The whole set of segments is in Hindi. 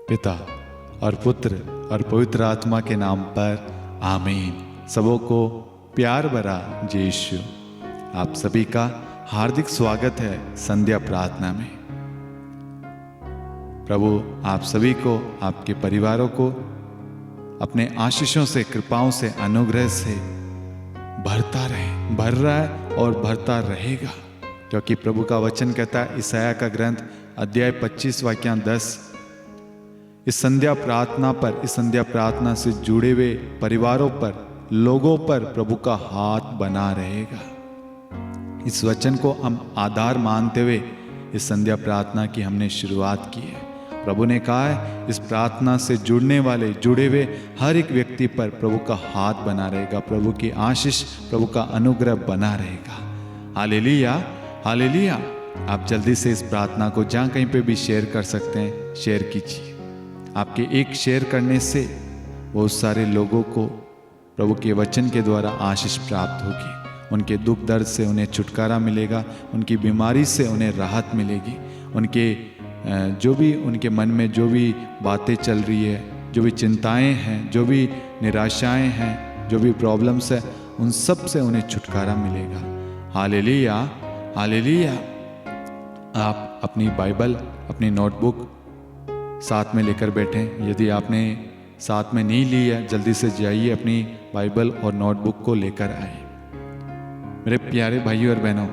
पिता और पुत्र और पवित्र आत्मा के नाम पर आमीन। सबों को प्यार भरा जय यीशु। आप सभी का हार्दिक स्वागत है संध्या प्रार्थना में। प्रभु आप सभी को, आपके परिवारों को अपने आशीषों से, कृपाओं से, अनुग्रह से भरता रहे, भर रहा है और भरता रहेगा, क्योंकि प्रभु का वचन कहता है यशायाह का ग्रंथ अध्याय 25 वाक्य 10, इस संध्या प्रार्थना पर, इस संध्या प्रार्थना से जुड़े हुए परिवारों पर, लोगों पर प्रभु का हाथ बना रहेगा। इस वचन को हम आधार मानते हुए इस संध्या प्रार्थना की हमने शुरुआत की है। प्रभु ने कहा है इस प्रार्थना से जुड़ने वाले, जुड़े हुए हर एक व्यक्ति पर प्रभु का हाथ बना रहेगा, प्रभु की आशीष, प्रभु का अनुग्रह बना रहेगा। Hallelujah, hallelujah. आप जल्दी से इस प्रार्थना को जहाँ कहीं पे भी शेयर कर सकते हैं, शेयर कीजिए। आपके एक शेयर करने से बहुत सारे लोगों को प्रभु के वचन के द्वारा आशीष प्राप्त होगी। उनके दुख दर्द से उन्हें छुटकारा मिलेगा, उनकी बीमारी से उन्हें राहत मिलेगी, उनके जो भी उनके मन में जो भी बातें चल रही है, जो भी चिंताएं हैं, जो भी निराशाएं हैं, जो भी प्रॉब्लम्स है, उन सब से उन्हें छुटकारा मिलेगा। Hallelujah, hallelujah. आप अपनी बाइबल, अपनी नोटबुक साथ में लेकर बैठें। यदि आपने साथ में नहीं ली है, जल्दी से जाइए अपनी बाइबल और नोटबुक को लेकर आए। मेरे प्यारे भाइयों और बहनों,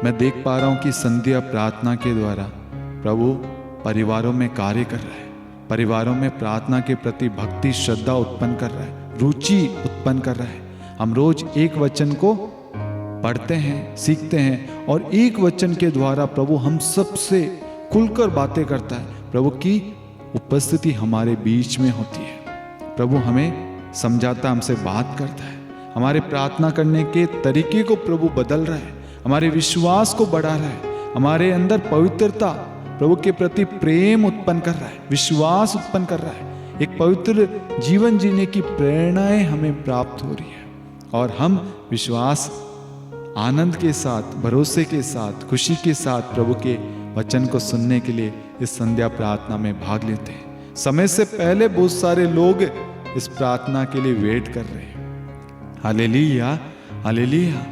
मैं देख पा रहा हूँ कि संध्या प्रार्थना के द्वारा प्रभु परिवारों में कार्य कर रहा है, परिवारों में प्रार्थना के प्रति भक्ति, श्रद्धा उत्पन्न कर रहा है, रुचि उत्पन्न कर रहा है। हम रोज एक वचन को पढ़ते हैं, सीखते हैं, और एक वचन के द्वारा प्रभु हम सबसे खुलकर बातें करता है। प्रभु की उपस्थिति हमारे बीच में होती है, प्रभु हमें समझाता, हमसे बात करता है, हमारे प्रार्थना करने के तरीके को प्रभु बदल रहा है, हमारे विश्वास को बढ़ा रहा है, हमारे अंदर पवित्रता, प्रभु के प्रति प्रेम उत्पन्न कर रहा है, विश्वास उत्पन्न कर रहा है। एक पवित्र जीवन जीने की प्रेरणाएं हमें प्राप्त हो रही है, और हम विश्वास, आनंद के साथ, भरोसे के साथ, खुशी के साथ प्रभु के वचन को सुनने के लिए इस संध्या प्रार्थना में भाग लेते हैं। समय से पहले बहुत सारे लोग इस प्रार्थना के लिए वेट कर रहे हैं। Hallelujah, hallelujah.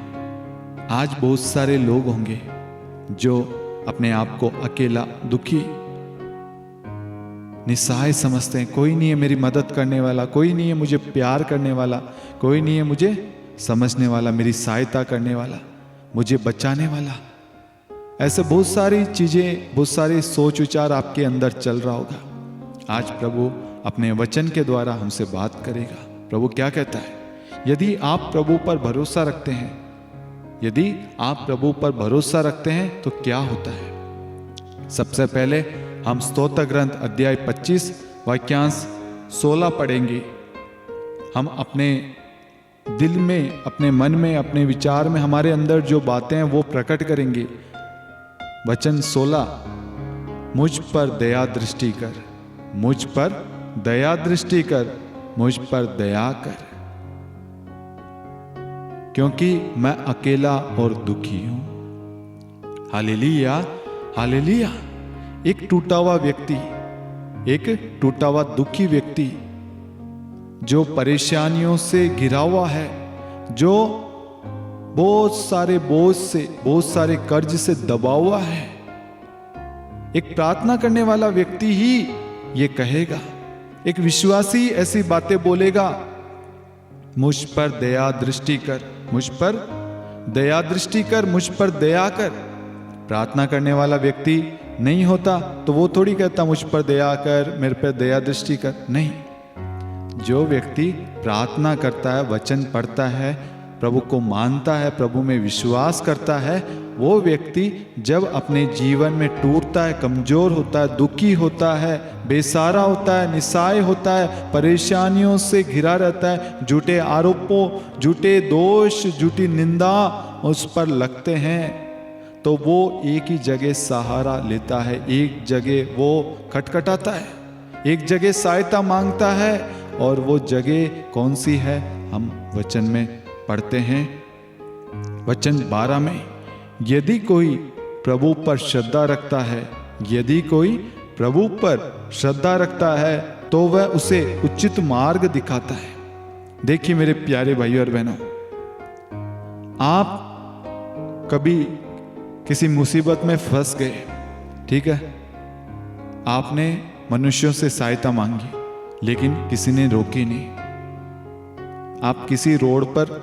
आज बहुत सारे लोग होंगे जो अपने आप को अकेला, दुखी, निस्सहाय समझते हैं। कोई नहीं है मेरी मदद करने वाला, कोई नहीं है मुझे प्यार करने वाला, कोई नहीं है मुझे समझने वाला, मेरी सहायता करने वाला, मुझे बचाने वाला। ऐसे बहुत सारी चीजें, बहुत सारे सोच विचार आपके अंदर चल रहा होगा। आज प्रभु अपने वचन के द्वारा हमसे बात करेगा। प्रभु क्या कहता है? यदि आप प्रभु पर भरोसा रखते हैं, यदि आप प्रभु पर भरोसा रखते हैं तो क्या होता है? सबसे पहले हम स्तोत्र ग्रंथ अध्याय 25 वाक्यांश 16 पढ़ेंगे। हम अपने दिल में, अपने मन में, अपने विचार में, हमारे अंदर जो बातें हैं वो प्रकट करेंगे। वचन 16, मुझ पर दया दृष्टि कर, मुझ पर दया दृष्टि कर, मुझ पर दया कर, क्योंकि मैं अकेला और दुखी हूं। Hallelujah, hallelujah. एक टूटा हुआ व्यक्ति, एक टूटा हुआ दुखी व्यक्ति जो परेशानियों से घिरा हुआ है, जो बहुत सारे बोझ से, बहुत सारे कर्ज से दबा हुआ है, एक प्रार्थना करने वाला व्यक्ति ही ये कहेगा, एक विश्वासी ऐसी बातें बोलेगा, मुझ पर दया दृष्टि कर, मुझ पर दया दृष्टि कर, मुझ पर दया कर। प्रार्थना करने वाला व्यक्ति नहीं होता तो वो थोड़ी कहता मुझ पर दया कर, मेरे पर दया दृष्टि कर। नहीं, जो व्यक्ति प्रार्थना करता है, वचन पढ़ता है, प्रभु को मानता है, प्रभु में विश्वास करता है, वो व्यक्ति जब अपने जीवन में टूटता है, कमजोर होता है, दुखी होता है, बेसहारा होता है, निस्सहाय होता है, परेशानियों से घिरा रहता है, झूठे आरोपों, झूठे दोष, झूठी निंदा उस पर लगते हैं, तो वो एक ही जगह सहारा लेता है, एक जगह वो खटखटाता है, एक जगह सहायता मांगता है। और वो जगह कौन सी है? हम वचन में पढ़ते हैं, वचन 12 में, यदि कोई प्रभु पर श्रद्धा रखता है, यदि कोई प्रभु पर श्रद्धा रखता है तो वह उसे उचित मार्ग दिखाता है। देखिए मेरे प्यारे भाइयों और बहनों, आप कभी किसी मुसीबत में फंस गए, ठीक है, आपने मनुष्यों से सहायता मांगी लेकिन किसी ने रोकी नहीं। आप किसी रोड पर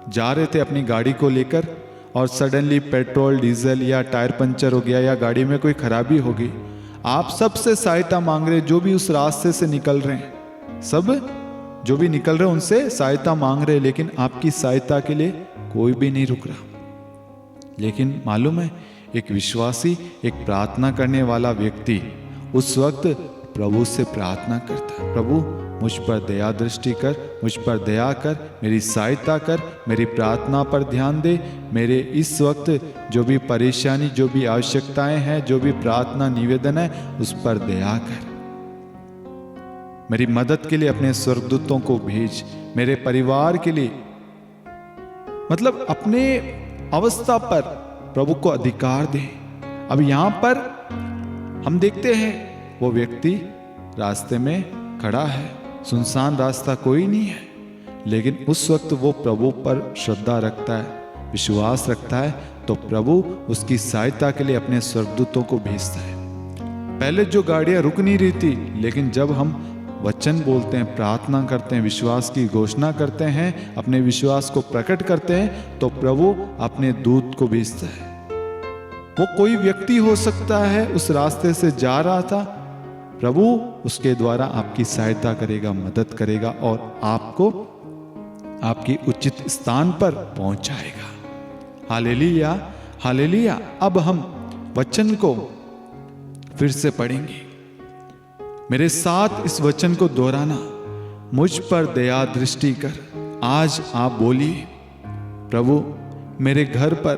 जा रहे थे अपनी गाड़ी को लेकर और सडनली पेट्रोल डीजल या टायर पंचर हो गया या गाड़ी में कोई खराबी हो गई। आप सबसे सहायता मांग रहे, जो भी उस रास्ते से निकल रहे हैं, सब जो भी निकल रहे हैं उनसे सहायता मांग रहे, लेकिन आपकी सहायता के लिए कोई भी नहीं रुक रहा। लेकिन मालूम है, एक विश्वासी, एक प्रार्थना करने वाला व्यक्ति उस वक्त प्रभु से प्रार्थना करता है, प्रभु मुझ पर दया दृष्टि कर, मुझ पर दया कर, मेरी सहायता कर, मेरी प्रार्थना पर ध्यान दे, मेरे इस वक्त जो भी परेशानी, जो भी आवश्यकताएं हैं, जो भी प्रार्थना निवेदन है, उस पर दया कर। मेरी मदद के लिए अपने स्वर्गदूतों को भेज, मेरे परिवार के लिए, मतलब अपने अवस्था पर प्रभु को अधिकार दे। अब यहां पर हम देखते हैं वो व्यक्ति रास्ते में खड़ा है, सुनसान रास्ता, कोई नहीं है, लेकिन उस वक्त वो प्रभु पर श्रद्धा रखता है, विश्वास रखता है, तो प्रभु उसकी सहायता के लिए अपने स्वर्गदूतों को भेजता है। पहले जो गाड़ियां रुक नहीं रही थी, लेकिन जब हम वचन बोलते हैं, प्रार्थना करते हैं, विश्वास की घोषणा करते हैं, अपने विश्वास को प्रकट करते हैं, तो प्रभु अपने दूत को भेजता है। वो कोई व्यक्ति हो सकता है, उस रास्ते से जा रहा था, प्रभु उसके द्वारा आपकी सहायता करेगा, मदद करेगा और आपको आपकी उचित स्थान पर पहुंचाएगा। Hallelujah, hallelujah. अब हम वचन को फिर से पढ़ेंगे। मेरे साथ इस वचन को दोहराना, मुझ पर दया दृष्टि कर। आज आप बोलिए, प्रभु मेरे घर पर,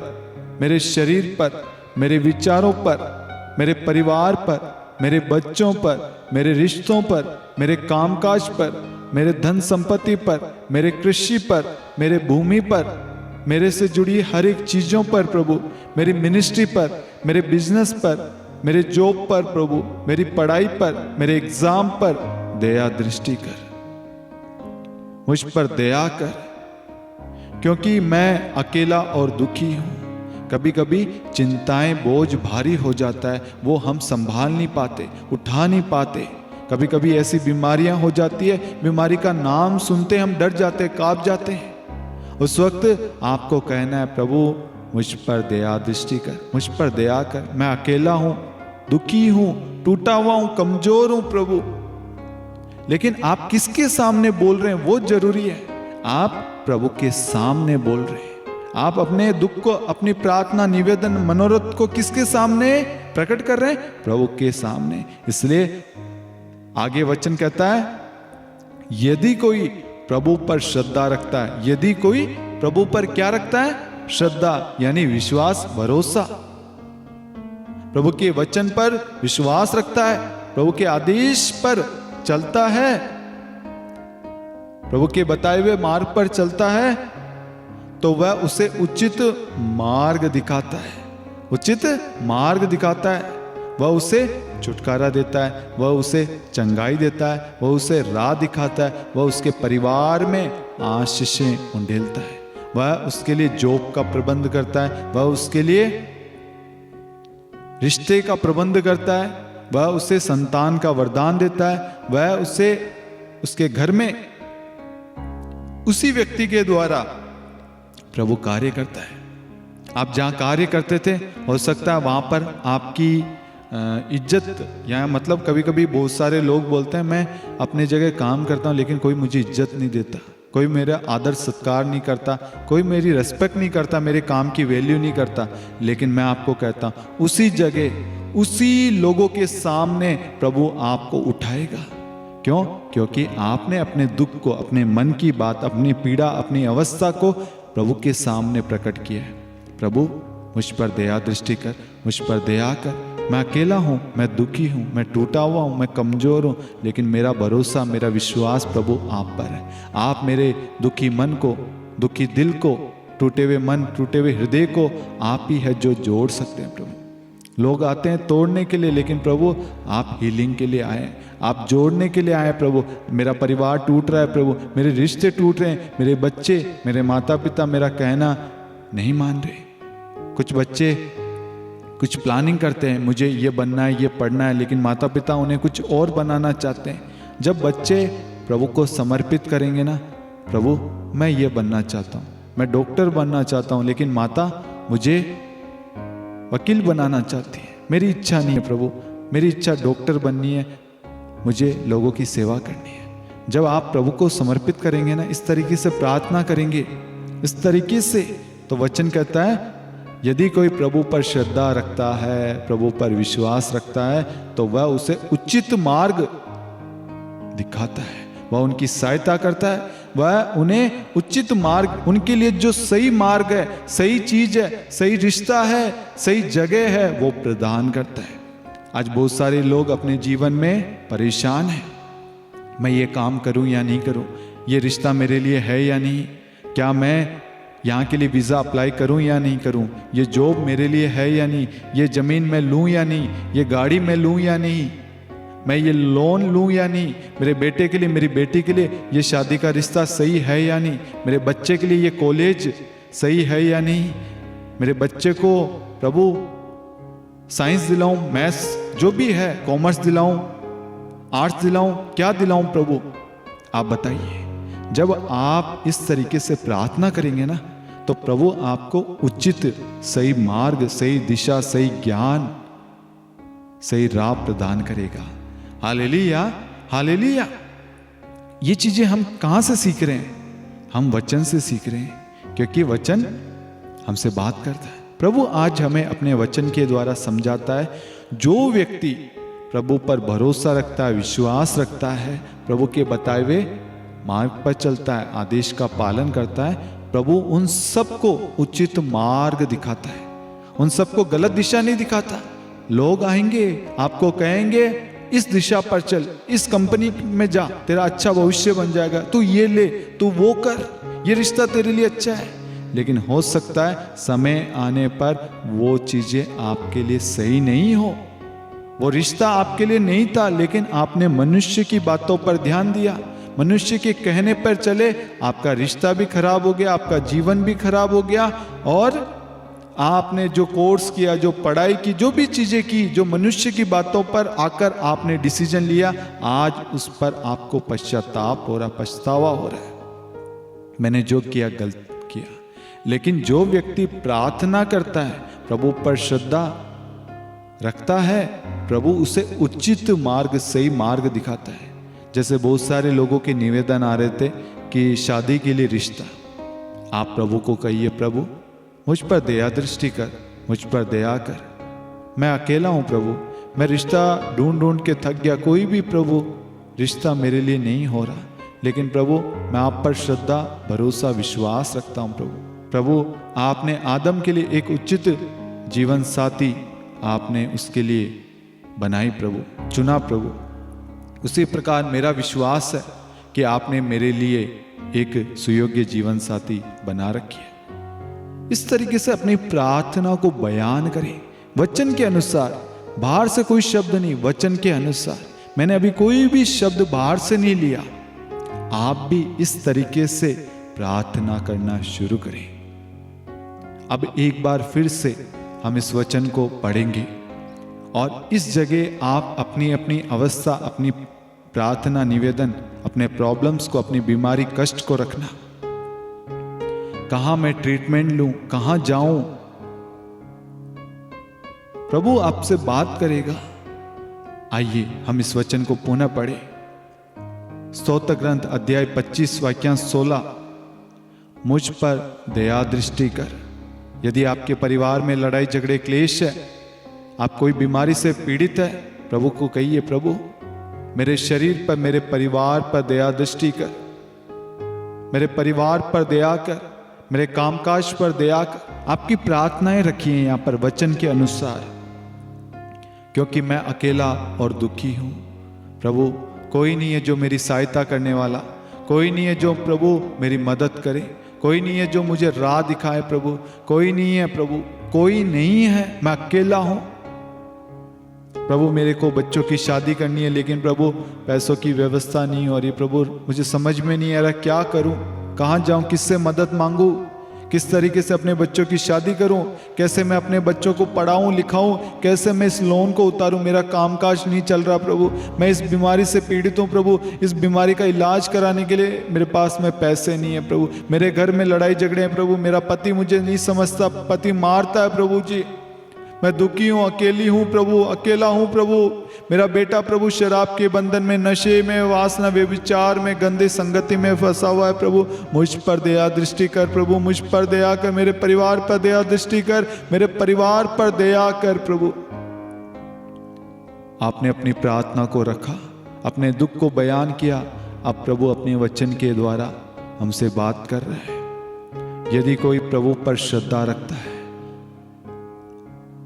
मेरे शरीर पर, मेरे विचारों पर, मेरे परिवार पर, मेरे बच्चों पर, मेरे रिश्तों पर, मेरे कामकाज पर, मेरे धन संपत्ति पर, मेरे कृषि पर, मेरे भूमि पर, मेरे से जुड़ी हर एक चीजों पर प्रभु, मेरी मिनिस्ट्री पर, मेरे बिजनेस पर, मेरे जॉब पर प्रभु, मेरी पढ़ाई पर, मेरे एग्जाम पर दया दृष्टि कर। मुझ पर दया कर, क्योंकि मैं अकेला और दुखी हूं। कभी कभी चिंताएं, बोझ भारी हो जाता है, वो हम संभाल नहीं पाते, उठा नहीं पाते। कभी कभी ऐसी बीमारियां हो जाती है, बीमारी का नाम सुनते हम डर जाते, कांप जाते हैं। उस वक्त आपको कहना है, प्रभु मुझ पर दया दृष्टि कर, मुझ पर दया कर। मैं अकेला हूं, दुखी हूं, टूटा हुआ हूं, कमजोर हूं प्रभु। लेकिन आप किसके सामने बोल रहे हैं वो जरूरी है। आप प्रभु के सामने बोल रहे हैं। आप अपने दुख को, अपनी प्रार्थना, निवेदन, मनोरथ को किसके सामने प्रकट कर रहे हैं? प्रभु के सामने। इसलिए आगे वचन कहता है, यदि कोई प्रभु पर श्रद्धा रखता है, यदि कोई प्रभु पर क्या रखता है? श्रद्धा, यानी विश्वास, भरोसा। प्रभु के वचन पर विश्वास रखता है, प्रभु के आदेश पर चलता है, प्रभु के बताए हुए मार्ग पर चलता है, तो वह उसे उचित मार्ग दिखाता है, उचित मार्ग दिखाता है। वह उसे छुटकारा देता है, वह उसे चंगाई देता है, वह उसे राह दिखाता है, वह उसके परिवार में आशीषें उंडेलता है, वह उसके लिए जॉब का प्रबंध करता है, वह उसके लिए रिश्ते का प्रबंध करता है, वह उसे संतान का वरदान देता है, वह उसे उसके घर में उसी व्यक्ति के द्वारा प्रभु कार्य करता है। आप जहां कार्य करते थे, हो सकता है वहां पर आपकी इज्जत, या मतलब कभी कभी बहुत सारे लोग बोलते हैं, मैं अपने जगह काम करता हूं लेकिन कोई मुझे इज्जत नहीं देता, कोई मेरा आदर सत्कार नहीं करता, कोई मेरी रिस्पेक्ट नहीं करता, मेरे काम की वैल्यू नहीं करता। लेकिन मैं आपको कहता हूं, उसी जगह, उसी लोगों के सामने प्रभु आपको उठाएगा। क्यों? क्योंकि आपने अपने दुख को, अपने मन की बात, अपनी पीड़ा, अपनी अवस्था को प्रभु के सामने प्रकट किया है। प्रभु मुझ पर दया दृष्टि कर, मुझ पर दया कर। मैं अकेला हूँ, मैं दुखी हूँ, मैं टूटा हुआ हूँ, मैं कमजोर हूँ, लेकिन मेरा भरोसा, मेरा विश्वास प्रभु आप पर है। आप मेरे दुखी मन को, दुखी दिल को, टूटे हुए मन, टूटे हुए हृदय को आप ही है जो जोड़ सकते हैं प्रभु। लोग आते हैं तोड़ने के लिए, लेकिन प्रभु आप हीलिंग के लिए आए, आप जोड़ने के लिए आए। प्रभु मेरा परिवार टूट रहा है, प्रभु मेरे रिश्ते टूट रहे हैं, मेरे बच्चे, मेरे माता पिता मेरा कहना नहीं मान रहे। कुछ बच्चे कुछ प्लानिंग करते हैं, मुझे ये बनना है, ये पढ़ना है, लेकिन माता पिता उन्हें कुछ और बनाना चाहते हैं। जब बच्चे प्रभु को समर्पित करेंगे ना, प्रभु मैं ये बनना चाहता हूँ, मैं डॉक्टर बनना चाहता हूँ, लेकिन माता मुझे वकील बनाना चाहती है, मेरी इच्छा नहीं है प्रभु, मेरी इच्छा डॉक्टर बननी है, मुझे लोगों की सेवा करनी है। जब आप प्रभु को समर्पित करेंगे ना, इस तरीके से प्रार्थना करेंगे, इस तरीके से, तो वचन कहता है यदि कोई प्रभु पर श्रद्धा रखता है, प्रभु पर विश्वास रखता है, तो वह उसे उचित मार्ग दिखाता है, वह उनकी सहायता करता है, वह उन्हें उचित मार्ग, उनके लिए जो सही मार्ग है, सही चीज है, सही रिश्ता है, सही जगह है, वो प्रदान करता है। आज बहुत सारे लोग अपने जीवन में परेशान हैं, मैं ये काम करूं या नहीं करूं, ये रिश्ता मेरे लिए है या नहीं, क्या मैं यहाँ के लिए वीज़ा अप्लाई करूं या नहीं करूं, ये जॉब मेरे लिए है या नहीं, ये ज़मीन मैं लूं या नहीं, ये गाड़ी मैं लूं या नहीं, मैं ये लोन लूं या नहीं, मेरे बेटे के लिए, मेरी बेटी के लिए ये शादी का रिश्ता सही है या नहीं, मेरे बच्चे के लिए ये कॉलेज सही है या नहीं, मेरे बच्चे को प्रभु साइंस दिलाऊं, मैथ्स जो भी है, कॉमर्स दिलाऊं, आर्ट्स दिलाऊं, क्या दिलाऊं प्रभु आप बताइए। जब आप इस तरीके से प्रार्थना करेंगे ना, तो प्रभु आपको उचित सही मार्ग, सही दिशा, सही ज्ञान, सही राह प्रदान करेगा। Hallelujah, hallelujah. ये चीजें हम कहां से सीख रहे हैं? हम वचन से सीख रहे हैं, क्योंकि वचन हमसे बात करता है। प्रभु आज हमें अपने वचन के द्वारा समझाता है, जो व्यक्ति प्रभु पर भरोसा रखता है, विश्वास रखता है, प्रभु के बताए हुए मार्ग पर चलता है, आदेश का पालन करता है, प्रभु उन सबको उचित मार्ग दिखाता है, उन सबको गलत दिशा नहीं दिखाता। लोग आएंगे, आपको कहेंगे इस दिशा पर चल, इस कंपनी में जा, तेरा अच्छा भविष्य बन जाएगा, तू ये ले, तू वो कर, ये रिश्ता तेरे लिए अच्छा है। लेकिन हो सकता है समय आने पर वो चीजें आपके लिए सही नहीं हो, वो रिश्ता आपके लिए नहीं था, लेकिन आपने मनुष्य की बातों पर ध्यान दिया, मनुष्य के कहने पर चले, आपका रिश्ता भी खराब हो गया, आपका जीवन भी खराब हो गया, और आपने जो कोर्स किया, जो पढ़ाई की, जो भी चीजें की, जो मनुष्य की बातों पर आकर आपने डिसीजन लिया, आज उस पर आपको पश्चाताप हो रहा, पछतावा हो रहा है, मैंने जो किया गलत किया। लेकिन जो व्यक्ति प्रार्थना करता है, प्रभु पर श्रद्धा रखता है, प्रभु उसे उचित मार्ग, सही मार्ग दिखाता है। जैसे बहुत सारे लोगों के निवेदन आ रहे थे कि शादी के लिए रिश्ता, आप प्रभु को कहिए, प्रभु मुझ पर दया दृष्टि कर, मुझ पर दया कर, मैं अकेला हूँ प्रभु, मैं रिश्ता ढूंढ ढूंढ के थक गया, कोई भी प्रभु रिश्ता मेरे लिए नहीं हो रहा, लेकिन प्रभु मैं आप पर श्रद्धा, भरोसा, विश्वास रखता हूँ प्रभु। प्रभु आपने आदम के लिए एक उचित जीवन साथी आपने उसके लिए बनाई प्रभु, चुना प्रभु, उसी प्रकार मेरा विश्वास है कि आपने मेरे लिए एक सुयोग्य जीवन साथी बना रखी है। इस तरीके से अपनी प्रार्थना को बयान करें, वचन के अनुसार, बाहर से कोई शब्द नहीं, वचन के अनुसार। मैंने अभी कोई भी शब्द बाहर से नहीं लिया, आप भी इस तरीके से प्रार्थना करना शुरू करें। अब एक बार फिर से हम इस वचन को पढ़ेंगे, और इस जगह आप अपनी अपनी अवस्था, अपनी प्रार्थना, निवेदन, अपने प्रॉब्लम्स को, अपनी बीमारी, कष्ट को रखना। कहां मैं ट्रीटमेंट लूं, कहां जाऊं, प्रभु आपसे बात करेगा। आइए हम इस वचन को पुनः पढ़ें। स्तोत्र ग्रंथ अध्याय 25 वाक्यांश 16, मुझ पर दया दृष्टि कर। यदि आपके परिवार में लड़ाई झगड़े क्लेश है, आप कोई बीमारी से पीड़ित है, प्रभु को कहिए, प्रभु मेरे शरीर पर, मेरे परिवार पर दया दृष्टि कर, मेरे परिवार पर दया कर, मेरे कामकाज पर दया कर। आपकी प्रार्थनाएं रखिए यहाँ पर वचन के अनुसार, क्योंकि मैं अकेला और दुखी हूं प्रभु, कोई नहीं है जो मेरी सहायता करने वाला, कोई नहीं है जो प्रभु मेरी मदद करे, कोई नहीं है जो मुझे राह दिखाए प्रभु, कोई नहीं है प्रभु, कोई नहीं है, मैं अकेला हूं। प्रभु मेरे को बच्चों की शादी करनी है, लेकिन प्रभु पैसों की व्यवस्था नहीं हो रही। प्रभु मुझे समझ में नहीं आ रहा क्या करूं, कहाँ जाऊं, किससे मदद मांगूं, किस तरीके से अपने बच्चों की शादी करूं, कैसे मैं अपने बच्चों को पढ़ाऊं लिखाऊं, कैसे मैं इस लोन को उतारूं, मेरा कामकाज नहीं चल रहा प्रभु, मैं इस बीमारी से पीड़ित हूं प्रभु, इस बीमारी का इलाज कराने के लिए मेरे पास में पैसे नहीं है प्रभु, मेरे घर में लड़ाई झगड़े हैं प्रभु, मेरा पति मुझे नहीं समझता, पति मारता है प्रभु जी, मैं दुखी हूँ, अकेली हूँ प्रभु, अकेला हूँ प्रभु, मेरा बेटा प्रभु शराब के बंधन में, नशे में, वासना, व्यभिचार में, गंदे संगति में फंसा हुआ है प्रभु, मुझ पर दया दृष्टि कर प्रभु, मुझ पर दया कर, मेरे परिवार पर दया दृष्टि कर, मेरे परिवार पर दया कर प्रभु। आपने अपनी प्रार्थना को रखा, अपने दुख को बयान किया, अब प्रभु अपने वचन के द्वारा हमसे बात कर रहे हैं। यदि कोई प्रभु पर श्रद्धा रखता है,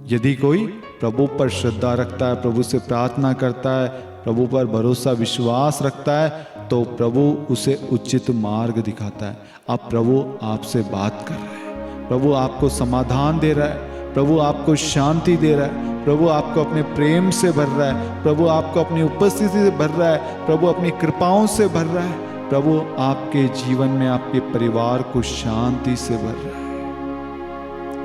यदि कोई प्रभु पर श्रद्धा रखता है, प्रभु से प्रार्थना करता है, प्रभु पर भरोसा विश्वास रखता है, तो प्रभु उसे उचित मार्ग दिखाता है। अब प्रभु आपसे बात कर रहे हैं, प्रभु आपको समाधान दे रहा है, प्रभु आपको शांति दे रहा है, प्रभु आपको अपने प्रेम से भर रहा है, प्रभु आपको अपनी उपस्थिति से भर रहा है, प्रभु अपनी कृपाओं से भर रहा है, प्रभु आपके जीवन में आपके परिवार को शांति से भर रहा है।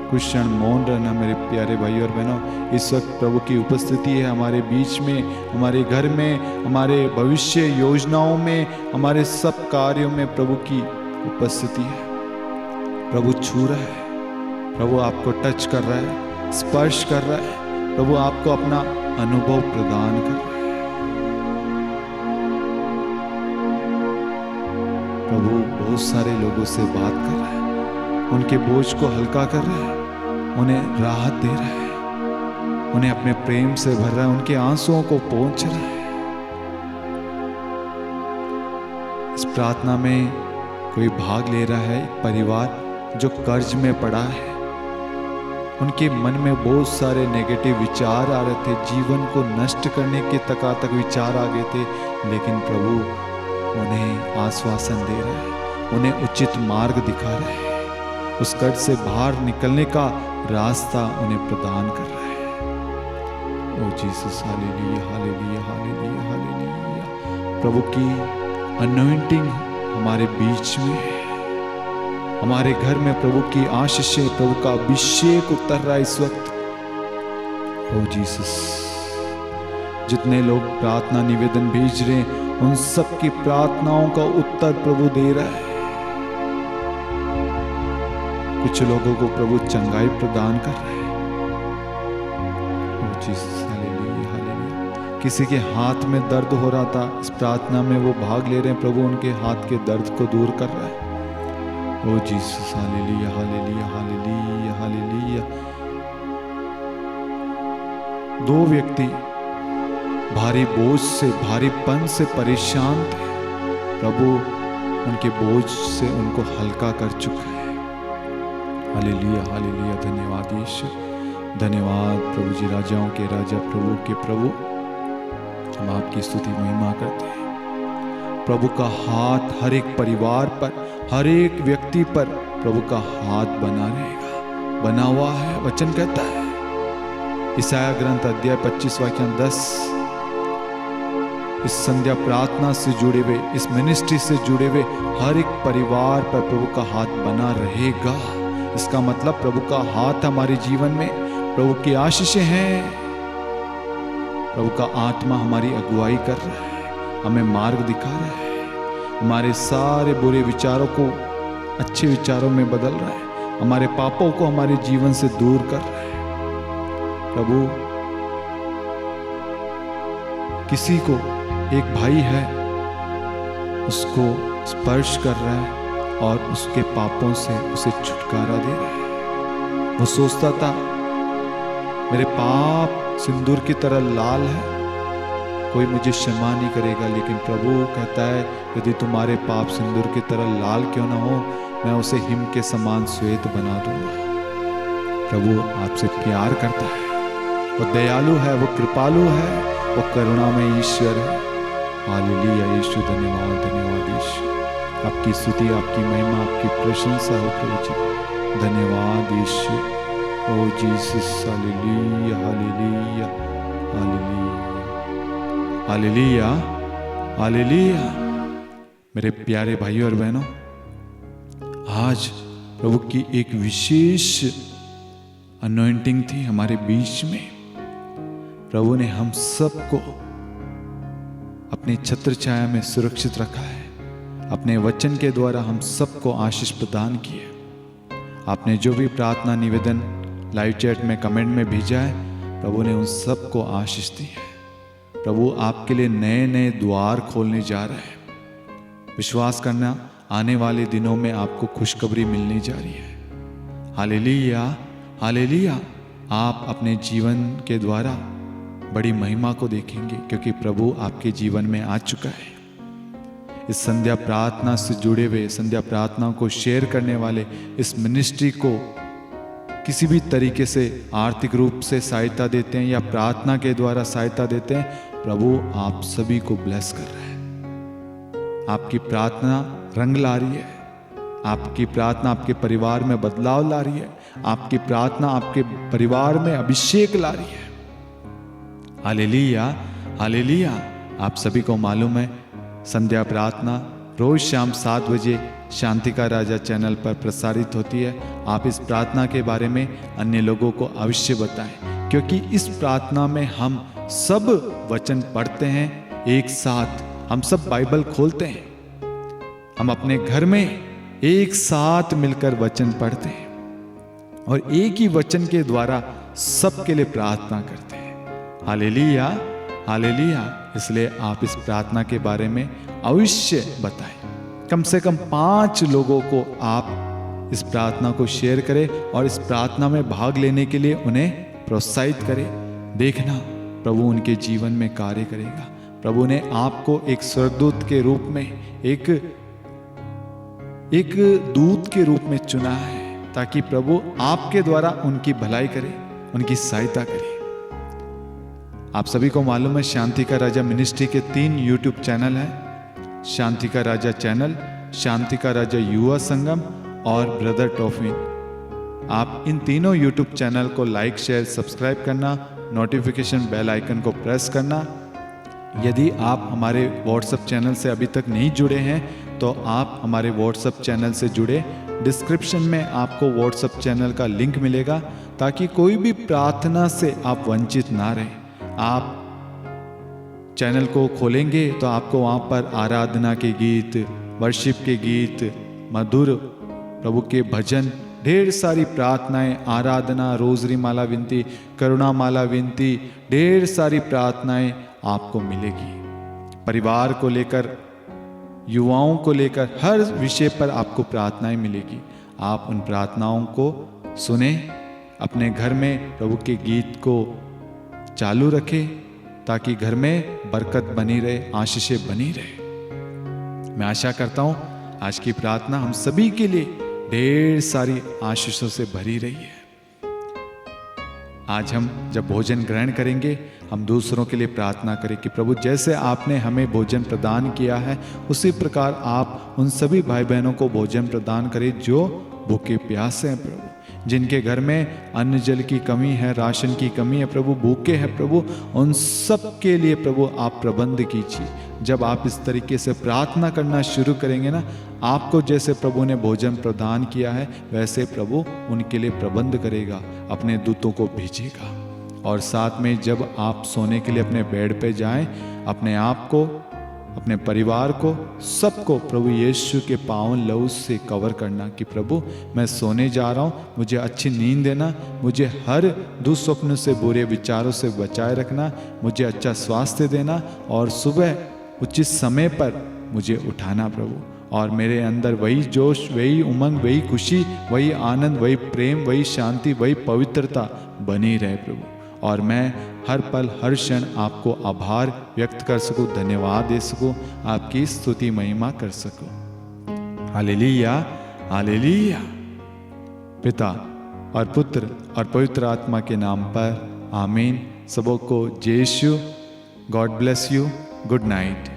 कुछ क्षण मौन रहना मेरे प्यारे भाई और बहनों। इस वक्त प्रभु की उपस्थिति है हमारे बीच में, हमारे घर में, हमारे भविष्य योजनाओं में, हमारे सब कार्यों में प्रभु की उपस्थिति है। प्रभु छू रहा है, प्रभु आपको टच कर रहा है, स्पर्श कर रहा है, प्रभु आपको अपना अनुभव प्रदान कर रहा है। प्रभु बहुत सारे लोगों से बात कर रहा है, उनके बोझ को हल्का कर रहा है, उन्हें राहत दे रहा है, उन्हें अपने प्रेम से भर रहा है, उनके आंसुओं को पोंछ रहा है। इस प्रार्थना में कोई भाग ले रहा है, एक परिवार जो कर्ज में पड़ा है, उनके मन में बहुत सारे नेगेटिव विचार आ रहे थे, जीवन को नष्ट करने के तक विचार आ गए थे, लेकिन प्रभु उन्हें आश्वासन दे रहा है, उन्हें उचित मार्ग दिखा रहा है, उस कर्ज से बाहर निकलने का रास्ता उन्हें प्रदान कर रहा है। O Jesus, hallelujah hallelujah hallelujah hallelujah. प्रभु की अनॉइंटिंग हमारे बीच में है, हमारे घर में प्रभु की आशीषें, प्रभु का अभिषेक उतर रहा है इस वक्त। ओ जीसस, जितने लोग प्रार्थना निवेदन भेज रहे हैं, उन सब की प्रार्थनाओं का उत्तर प्रभु दे रहा है। कुछ लोगों को प्रभु चंगाई प्रदान कर रहा है। O Jesus, hallelujah hallelujah. किसी के हाथ में दर्द हो रहा था, इस प्रार्थना में वो भाग ले रहे हैं, प्रभु उनके हाथ के दर्द को दूर कर रहा है। O Jesus, hallelujah hallelujah hallelujah hallelujah. दो व्यक्ति भारी बोझ से, भारीपन से परेशान थे, प्रभु उनके बोझ से उनको हल्का कर चुका है। Hallelujah hallelujah. धन्यवाद यीशु, धन्यवाद प्रभु जी, राजाओं के राजा, प्रभु के प्रभु। हम आपकी स्तुति महिमा करते हैं। प्रभु का हाथ हर एक परिवार पर, हर एक व्यक्ति पर प्रभु का हाथ बना रहेगा, बना हुआ है। वचन कहता है ईसाया ग्रंथ अध्याय 25 वाक्य 10, इस संध्या प्रार्थना से जुड़े हुए, इस मिनिस्ट्री से जुड़े हुए हर एक परिवार पर प्रभु का हाथ बना रहेगा। इसका मतलब प्रभु का हाथ हमारे जीवन में, प्रभु की आशीषें हैं, प्रभु का आत्मा हमारी अगुवाई कर रहा है, हमें मार्ग दिखा रहा है, हमारे सारे बुरे विचारों को अच्छे विचारों में बदल रहा है, हमारे पापों को हमारे जीवन से दूर कर रहा है। प्रभु किसी को, एक भाई है, उसको स्पर्श कर रहा है और उसके पापों से उसे छुटकारा दे रहा है। वो सोचता था मेरे पाप सिंदूर की तरह लाल है, कोई मुझे क्षमा नहीं करेगा, लेकिन प्रभु कहता है यदि तुम्हारे पाप सिंदूर की तरह लाल क्यों ना हो, मैं उसे हिम के समान श्वेत बना दूंगा। प्रभु आपसे प्यार करता है, वो दयालु है, वो कृपालु है, वो करुणामय ईश्वर है। हालेलुया यीशु, धन्यवाद धन्यवाद यीशु। आपकी स्तुति, आपकी महिमा, आपकी प्रशंसा हो प्रभु जी। धन्यवाद यीशु। O Jesus, hallelujah hallelujah hallelujah, hallelujah. मेरे प्यारे भाइयों और बहनों, आज प्रभु की एक विशेष अनॉइंटिंग थी हमारे बीच में। प्रभु ने हम सबको अपनी छत्र छाया में सुरक्षित रखा है। अपने वचन के द्वारा हम सबको आशीष प्रदान की है। आपने जो भी प्रार्थना निवेदन लाइव चैट में कमेंट में भेजा है, प्रभु ने उन सबको आशीष दी है। प्रभु आपके लिए नए नए द्वार खोलने जा रहे हैं। विश्वास करना, आने वाले दिनों में आपको खुशखबरी मिलने जा रही है। Hallelujah, hallelujah. आप अपने जीवन के द्वारा बड़ी महिमा को देखेंगे, क्योंकि प्रभु आपके जीवन में आ चुका है। इस संध्या प्रार्थना से जुड़े हुए, संध्या प्रार्थना को शेयर करने वाले इस मिनिस्ट्री को किसी भी तरीके से आर्थिक रूप से सहायता देते हैं या प्रार्थना के द्वारा सहायता देते हैं, प्रभु आप सभी को ब्लेस कर रहे हैं। आपकी प्रार्थना रंग ला रही है। आपकी प्रार्थना आपके परिवार में बदलाव ला रही है। आपकी प्रार्थना आपके परिवार में अभिषेक ला रही है। Hallelujah, hallelujah. आप सभी को मालूम है, संध्या प्रार्थना रोज शाम 7 बजे शांति का राजा चैनल पर प्रसारित होती है। आप इस प्रार्थना के बारे में अन्य लोगों को अवश्य बताएं, क्योंकि इस प्रार्थना में हम सब वचन पढ़ते हैं एक साथ। हम सब बाइबल खोलते हैं। हम अपने घर में एक साथ मिलकर वचन पढ़ते हैं और एक ही वचन के द्वारा सबके लिए प्रार्थना करते हैं। Hallelujah, hallelujah. इसलिए आप इस प्रार्थना के बारे में अवश्य बताएं। कम से कम 5 लोगों को आप इस प्रार्थना को शेयर करें और इस प्रार्थना में भाग लेने के लिए उन्हें प्रोत्साहित करें। देखना, प्रभु उनके जीवन में कार्य करेगा। प्रभु ने आपको एक स्वर्गदूत के रूप में, एक दूत के रूप में चुना है, ताकि प्रभु आपके द्वारा उनकी भलाई करे, उनकी सहायता करे। आप सभी को मालूम है, शांति का राजा मिनिस्ट्री के 3 यूट्यूब चैनल हैं। शांति का राजा चैनल, शांति का राजा युवा संगम और ब्रदर टॉफिन। आप इन तीनों यूट्यूब चैनल को लाइक, शेयर, सब्सक्राइब करना, नोटिफिकेशन बेल आइकन को प्रेस करना। यदि आप हमारे व्हाट्सएप चैनल से अभी तक नहीं जुड़े हैं, तो आप हमारे व्हाट्सएप चैनल से जुड़े। डिस्क्रिप्शन में आपको व्हाट्सएप चैनल का लिंक मिलेगा, ताकि कोई भी प्रार्थना से आप वंचित ना रहें। आप चैनल को खोलेंगे तो आपको वहाँ पर आराधना के गीत, वर्शिप के गीत, मधुर प्रभु के भजन, ढेर सारी प्रार्थनाएं, आराधना, रोजरी माला विनती, करुणा माला विनती, ढेर सारी प्रार्थनाएं आपको मिलेगी। परिवार को लेकर, युवाओं को लेकर, हर विषय पर आपको प्रार्थनाएं मिलेगी। आप उन प्रार्थनाओं को सुने, अपने घर में प्रभु के गीत को चालू रखें, ताकि घर में बरकत बनी रहे, आशीषें बनी रहे। मैं आशा करता हूं आज की प्रार्थना हम सभी के लिए ढेर सारी आशीषों से भरी रही है। आज हम जब भोजन ग्रहण करेंगे, हम दूसरों के लिए प्रार्थना करें कि प्रभु जैसे आपने हमें भोजन प्रदान किया है, उसी प्रकार आप उन सभी भाई बहनों को भोजन प्रदान करें जो भूखे प्यासे हैं। प्रभु जिनके घर में अन्न जल की कमी है, राशन की कमी है, प्रभु भूखे हैं, प्रभु उन सब के लिए प्रभु आप प्रबंध कीजिए। जब आप इस तरीके से प्रार्थना करना शुरू करेंगे ना, आपको जैसे प्रभु ने भोजन प्रदान किया है, वैसे प्रभु उनके लिए प्रबंध करेगा, अपने दूतों को भेजेगा। और साथ में जब आप सोने के लिए अपने बेड पे जाएं, अपने आप को, अपने परिवार को, सबको प्रभु यीशु के पावन लहू से कवर करना कि प्रभु मैं सोने जा रहा हूँ, मुझे अच्छी नींद देना, मुझे हर दुस्वप्न से, बुरे विचारों से बचाए रखना, मुझे अच्छा स्वास्थ्य देना और सुबह उचित समय पर मुझे उठाना प्रभु। और मेरे अंदर वही जोश, वही उमंग, वही खुशी, वही आनंद, वही प्रेम, वही शांति, वही पवित्रता बनी रहे प्रभु। और मैं हर पल, हर क्षण आपको आभार व्यक्त कर सकूं, धन्यवाद दे सकूं, आपकी स्तुति महिमा कर सकूं। Hallelujah, hallelujah. पिता और पुत्र और पवित्र आत्मा के नाम पर आमीन। सबों को जय यीशु। God bless you. Good night.